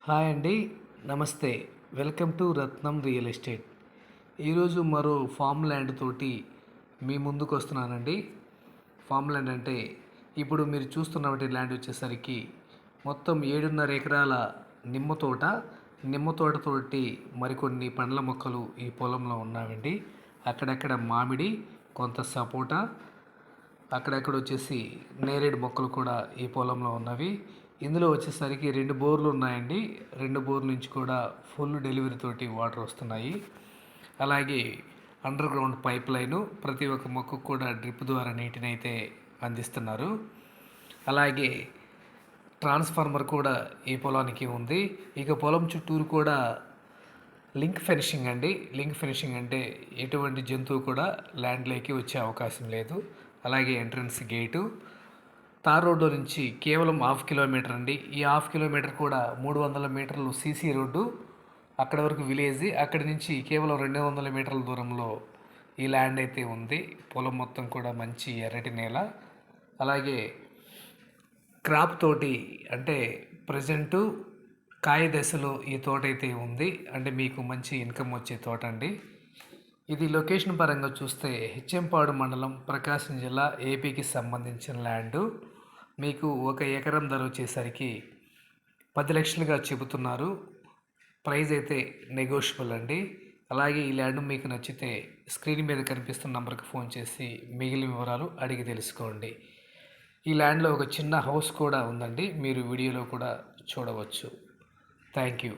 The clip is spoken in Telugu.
హాయ్ అండి. నమస్తే. Welcome to Ratnam real estate. ఈరోజు మరో ఫామ్ ల్యాండ్ తోటి మీ ముందుకు వస్తున్నానండి. ఫామ్ ల్యాండ్ అంటే ఇప్పుడు మీరు చూస్తున్నటువంటి ల్యాండ్ వచ్చేసరికి మొత్తం 7.5 ఎకరాల నిమ్మ తోటతోటి మరికొన్ని పండ్ల మొక్కలు ఈ పొలంలో ఉన్నాయండి. అక్కడక్కడ మామిడి, కొంత సపోటా, అక్కడక్కడ వచ్చేసి నేరేడు మొక్కలు కూడా ఈ పొలంలో ఉన్నవి. ఇందులో వచ్చేసరికి 2 బోర్లు ఉన్నాయండి. 2 బోర్ల నుంచి కూడా ఫుల్ డెలివరీ తోటి వాటర్ వస్తున్నాయి. అలాగే అండర్ గ్రౌండ్ పైప్ లైను ప్రతి ఒక్క మొక్కకు కూడా డ్రిప్ ద్వారా నీటిని అయితే అందిస్తున్నారు. అలాగే ట్రాన్స్ఫార్మర్ కూడా ఈ పొలానికి ఉంది. ఇక పొలం చుట్టూరు కూడా లింక్ ఫెన్షింగ్ అండి. లింక్ ఫెన్షింగ్ అంటే ఎటువంటి జంతువు కూడా ల్యాండ్లోకి వచ్చే అవకాశం లేదు. అలాగే ఎంట్రన్స్ గేటు తార్ రోడ్డు నుంచి కేవలం 1/2 కిలోమీటర్ అండి. ఈ 1/2 కిలోమీటర్ కూడా 300 మీటర్లు సీసీ రోడ్డు, అక్కడ వరకు విలేజ్. అక్కడి నుంచి కేవలం 200 మీటర్ల దూరంలో ఈ ల్యాండ్ అయితే ఉంది. పొలం మొత్తం కూడా మంచి ఎర్రటి నేల. అలాగే క్రాప్ తోటి అంటే ప్రజెంటు కాయ దశలో ఈ తోట అయితే ఉంది. అంటే మీకు మంచి ఇన్కమ్ వచ్చే తోట అండి. ఇది లొకేషన్ పరంగా చూస్తే హెచ్ఎంపాడు మండలం, ప్రకాశం జిల్లా, ఏపీకి సంబంధించిన ల్యాండు. మీకు 1 ఎకరం ధర వచ్చేసరికి 10 లక్షలుగా చెబుతున్నారు. ప్రైస్ అయితే నెగోషియబుల్ అండి. అలాగే ఈ ల్యాండ్ మీకు నచ్చితే స్క్రీన్ మీద కనిపిస్తున్న నంబర్కి ఫోన్ చేసి మిగిలిన వివరాలు అడిగి తెలుసుకోండి. ఈ ల్యాండ్లో ఒక చిన్న హౌస్ కూడా ఉందండి. మీరు వీడియోలో కూడా చూడవచ్చు. Thank you.